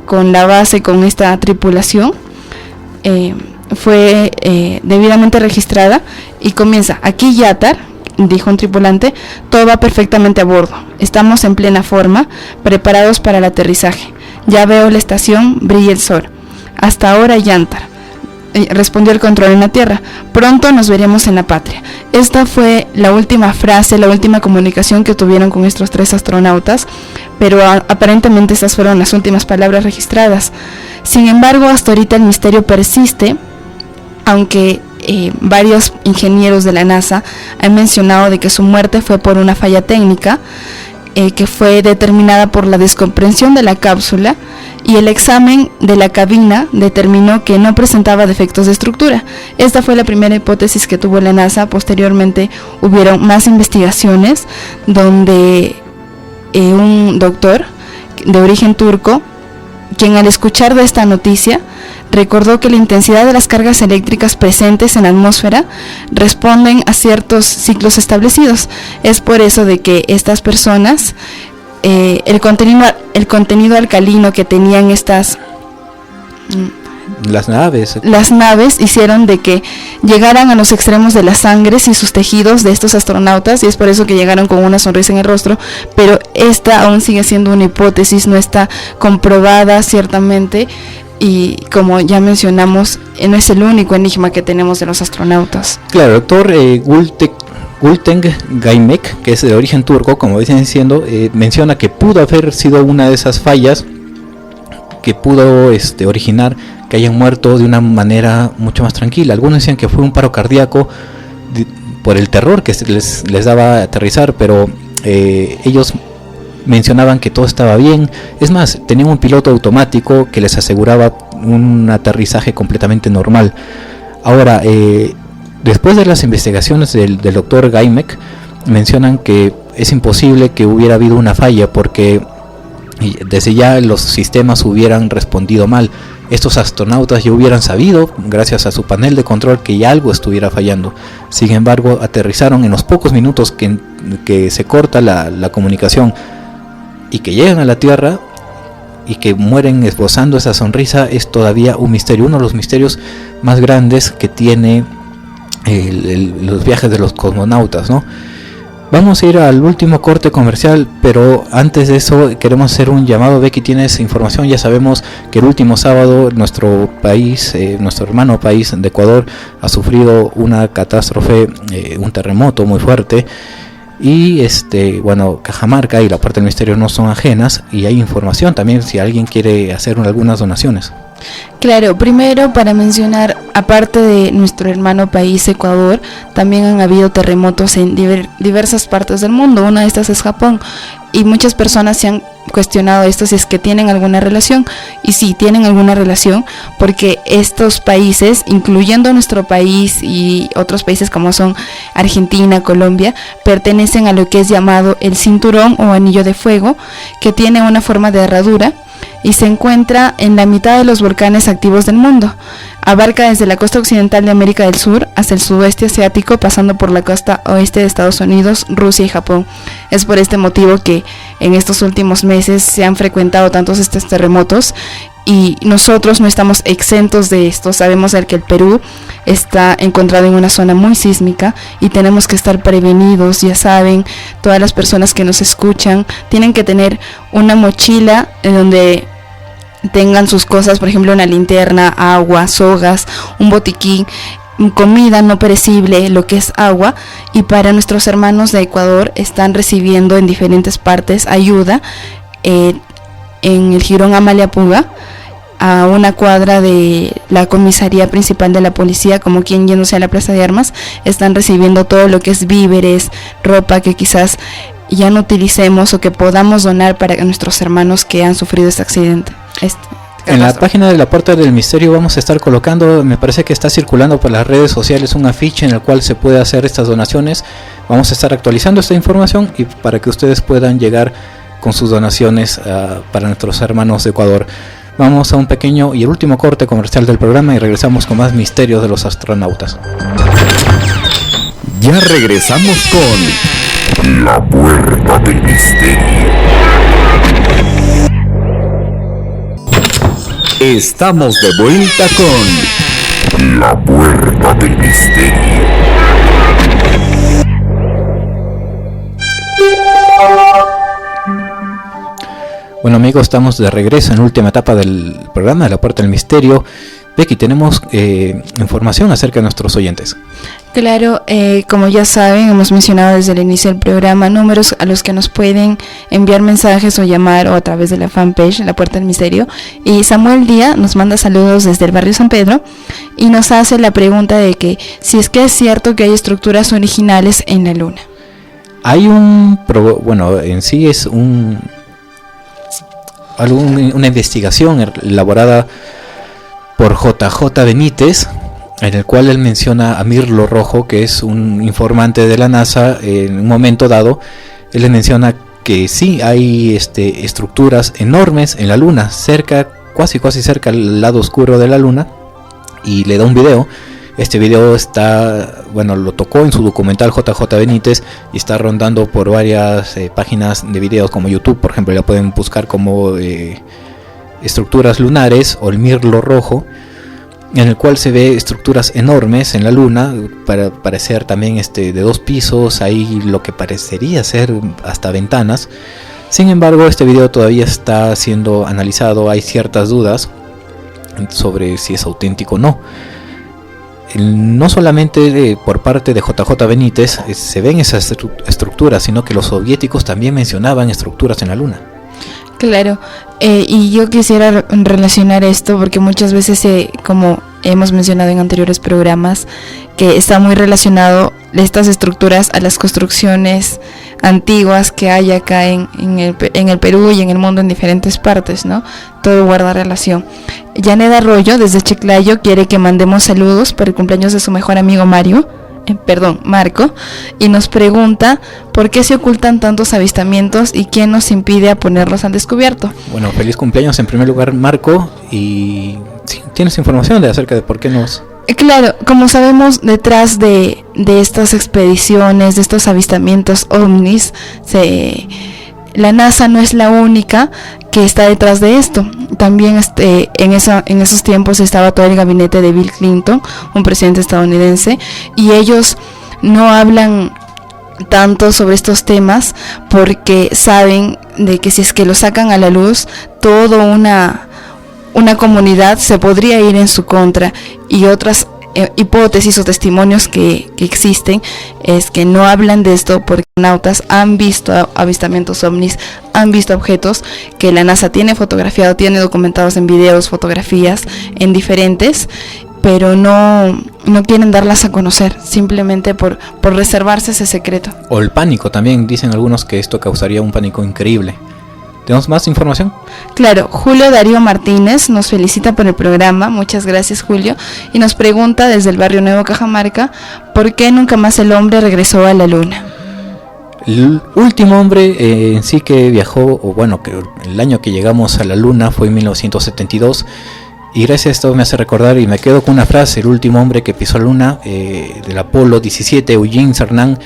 Speaker 4: con la base, con esta tripulación, fue debidamente registrada y comienza: aquí Yatar, dijo un tripulante, todo va perfectamente a bordo, estamos en plena forma, preparados para el aterrizaje, ya veo la estación, brilla el sol, hasta ahora Yatar, respondió el control en la Tierra, pronto nos veremos en la patria. Esta fue la última frase, la última comunicación que tuvieron con estos 3 astronautas, pero aparentemente estas fueron las últimas palabras registradas. Sin embargo, hasta ahorita el misterio persiste, aunque varios ingenieros de la NASA han mencionado de que su muerte fue por una falla técnica, que fue determinada por la descomprensión de la cápsula, y el examen de la cabina determinó que no presentaba defectos de estructura. Esta fue la primera hipótesis que tuvo la NASA. Posteriormente hubieron más investigaciones donde un doctor de origen turco, quien al escuchar de esta noticia recordó que la intensidad de las cargas eléctricas presentes en la atmósfera responden a ciertos ciclos establecidos. Es por eso de que estas personas, el contenido alcalino que tenían las naves hicieron de que llegaran a los extremos de las sangres y sus tejidos de estos astronautas, y es por eso que llegaron con una sonrisa en el rostro, pero esta aún sigue siendo una hipótesis, no está comprobada ciertamente, y como ya mencionamos, no es el único enigma que tenemos de los astronautas.
Speaker 2: Claro, el doctor Gülten Gaymek, que es de origen turco, como dicen diciendo, menciona que pudo haber sido una de esas fallas que pudo originar que hayan muerto de una manera mucho más tranquila. Algunos decían que fue un paro cardíaco por el terror que les daba aterrizar, pero ellos mencionaban que todo estaba bien. Es más, tenían un piloto automático que les aseguraba un aterrizaje completamente normal. Ahora, después de las investigaciones del doctor Gaymek, mencionan que es imposible que hubiera habido una falla, porque desde ya los sistemas hubieran respondido mal. Estos astronautas ya hubieran sabido, gracias a su panel de control, que ya algo estuviera fallando. Sin embargo, aterrizaron en los pocos minutos que se corta la comunicación, y que llegan a la Tierra y que mueren esbozando esa sonrisa. Es todavía un misterio, uno de los misterios más grandes que tiene los viajes de los cosmonautas, ¿no? Vamos a ir al último corte comercial, pero antes de eso queremos hacer un llamado. Becky, tienes información. Ya sabemos que el último sábado nuestro país, nuestro hermano país de Ecuador, ha sufrido una catástrofe, un terremoto muy fuerte. Y bueno, Cajamarca y la Puerta del Misterio no son ajenas, y hay información también si alguien quiere hacer algunas donaciones.
Speaker 4: Claro, primero para mencionar, aparte de nuestro hermano país Ecuador, también han habido terremotos en diversas partes del mundo. Una de estas es Japón, y muchas personas se han cuestionado esto, si es que tienen alguna relación, y sí, tienen alguna relación, porque estos países, incluyendo nuestro país y otros países como son Argentina, Colombia, pertenecen a lo que es llamado el cinturón o anillo de fuego, que tiene una forma de herradura y se encuentra en la mitad de los volcanes activos del mundo. Abarca desde la costa occidental de América del Sur hasta el sudeste asiático, pasando por la costa oeste de Estados Unidos, Rusia y Japón. Es por este motivo que en estos últimos meses se han frecuentado tantos estos terremotos, y nosotros no estamos exentos de esto. Sabemos que el Perú está encontrado en una zona muy sísmica y tenemos que estar prevenidos. Ya saben, todas las personas que nos escuchan tienen que tener una mochila en donde tengan sus cosas, por ejemplo una linterna, agua, sogas, un botiquín, comida no perecible, lo que es agua. Y para nuestros hermanos de Ecuador, están recibiendo en diferentes partes ayuda en el Jirón Amalia Puga, a una cuadra de la comisaría principal de la policía, como quien yéndose a la plaza de armas. Están recibiendo todo lo que es víveres, ropa que quizás ya no utilicemos o que podamos donar para nuestros hermanos que han sufrido este accidente.
Speaker 2: En la página de la Puerta del Misterio vamos a estar colocando, me parece que está circulando por las redes sociales, un afiche en el cual se puede hacer estas donaciones. Vamos a estar actualizando esta información y para que ustedes puedan llegar con sus donaciones para nuestros hermanos de Ecuador. Vamos a un pequeño y el último corte comercial del programa y regresamos con más misterios de los astronautas.
Speaker 1: Ya regresamos con La Puerta del Misterio. Estamos de vuelta con La Puerta del Misterio.
Speaker 2: Bueno amigos, estamos de regreso en la última etapa del programa de La Puerta del Misterio. Becky, tenemos información acerca de nuestros oyentes.
Speaker 4: Claro, como ya saben, hemos mencionado desde el inicio del programa números a los que nos pueden enviar mensajes o llamar, o a través de la fanpage La Puerta del Misterio. Y Samuel Díaz nos manda saludos desde el barrio San Pedro y nos hace la pregunta de que si es que es cierto que hay estructuras originales en la Luna.
Speaker 2: Hay en sí es una investigación elaborada por JJ Benítez, en el cual él menciona a Mirlo Rojo, que es un informante de la NASA. En un momento dado, él le menciona que sí hay estructuras enormes en la Luna, casi cerca al lado oscuro de la Luna, y le da un video. Este video lo tocó en su documental JJ Benítez y está rondando por varias páginas de videos como YouTube, por ejemplo. La pueden buscar como estructuras lunares o el Mirlo Rojo, en el cual se ve estructuras enormes en la Luna, para parecer también de 2 pisos, hay lo que parecería ser hasta ventanas. Sin embargo, este video todavía está siendo analizado, hay ciertas dudas sobre si es auténtico o no. No solamente por parte de JJ Benítez se ven esas estructuras, sino que los soviéticos también mencionaban estructuras en la Luna.
Speaker 4: Claro, y yo quisiera relacionar esto porque muchas veces, como hemos mencionado en anteriores programas, que está muy relacionado estas estructuras a las construcciones antiguas que hay acá en el Perú y en el mundo en diferentes partes, ¿no? Todo guarda relación. Janet Arroyo desde Chiclayo quiere que mandemos saludos por el cumpleaños de su mejor amigo Marco, y nos pregunta por qué se ocultan tantos avistamientos y quién nos impide a ponerlos al descubierto.
Speaker 2: Bueno, feliz cumpleaños en primer lugar, Marco, y sí, ¿tienes información acerca de por qué nos...?
Speaker 4: Claro, como sabemos, detrás de estas expediciones, de estos avistamientos ovnis, la NASA no es la única que está detrás de esto. También en esos tiempos estaba todo el gabinete de Bill Clinton, un presidente estadounidense, y ellos no hablan tanto sobre estos temas porque saben de que si es que lo sacan a la luz, toda una comunidad se podría ir en su contra, y otras hipótesis o testimonios que existen es que no hablan de esto porque los astronautas han visto avistamientos ovnis, han visto objetos que la NASA tiene fotografiado, tiene documentados en videos, fotografías, en diferentes, pero no quieren darlas a conocer, simplemente por reservarse ese secreto.
Speaker 2: O el pánico también, dicen algunos que esto causaría un pánico increíble. ¿Tenemos más información?
Speaker 4: Claro, Julio Darío Martínez nos felicita por el programa, muchas gracias Julio, y nos pregunta desde el barrio Nuevo Cajamarca, ¿por qué nunca más el hombre regresó a la luna?
Speaker 2: El último hombre en sí que viajó, o bueno, que el año que llegamos a la luna fue en 1972, y gracias a esto me hace recordar y me quedo con una frase: el último hombre que pisó la luna, del Apolo 17, Eugene Cernan,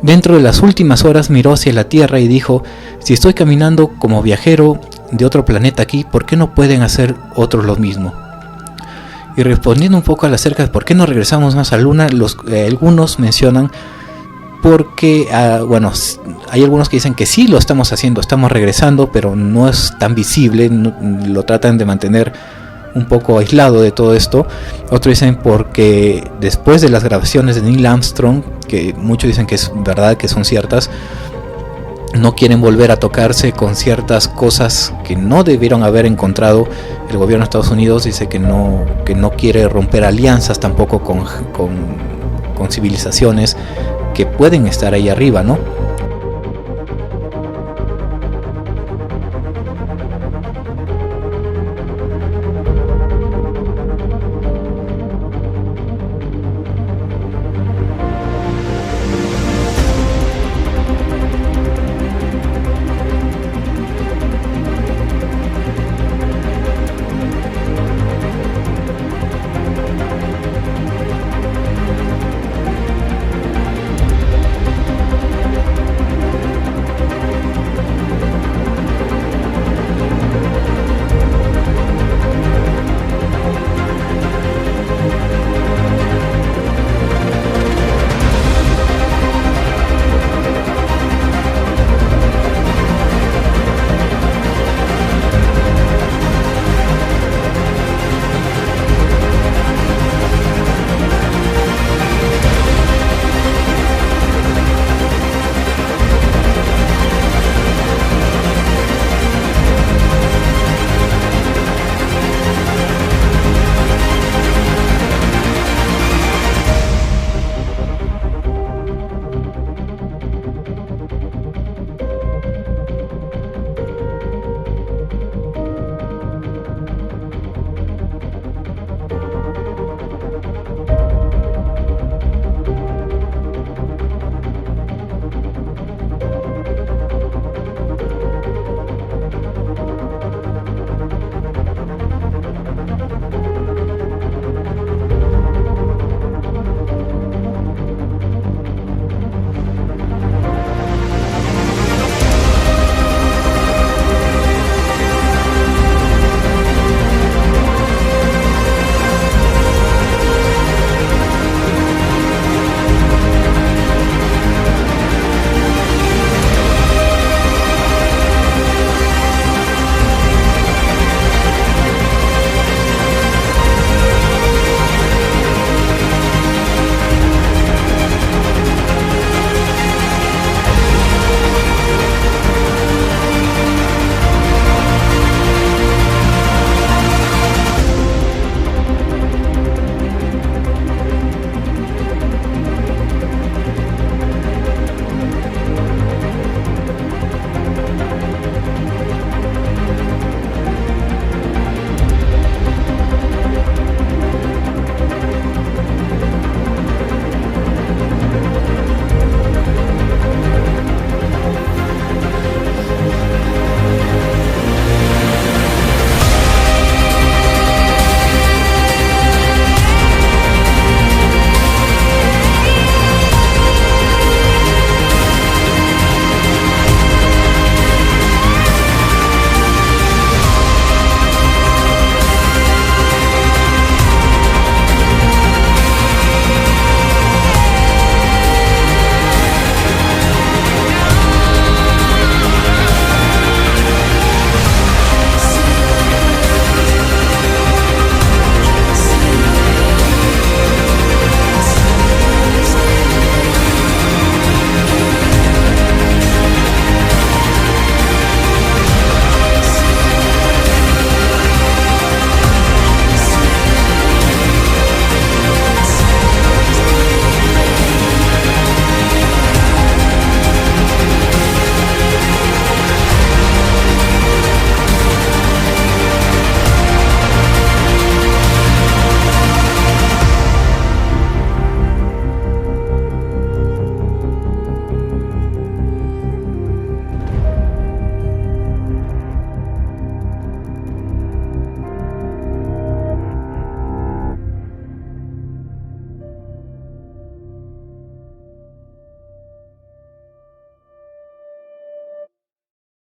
Speaker 2: dentro de las últimas horas miró hacia la Tierra y dijo: si estoy caminando como viajero de otro planeta aquí, ¿por qué no pueden hacer otros lo mismo? Y respondiendo un poco acerca de por qué no regresamos más a la luna, algunos mencionan porque, bueno, hay algunos que dicen que sí lo estamos haciendo, estamos regresando, pero no es tan visible, lo tratan de mantener un poco aislado de todo esto. Otros dicen porque después de las grabaciones de Neil Armstrong, que muchos dicen que es verdad, que son ciertas, no quieren volver a tocarse con ciertas cosas que no debieron haber encontrado. El gobierno de Estados Unidos dice que no quiere romper alianzas tampoco con civilizaciones que pueden estar ahí arriba, ¿no?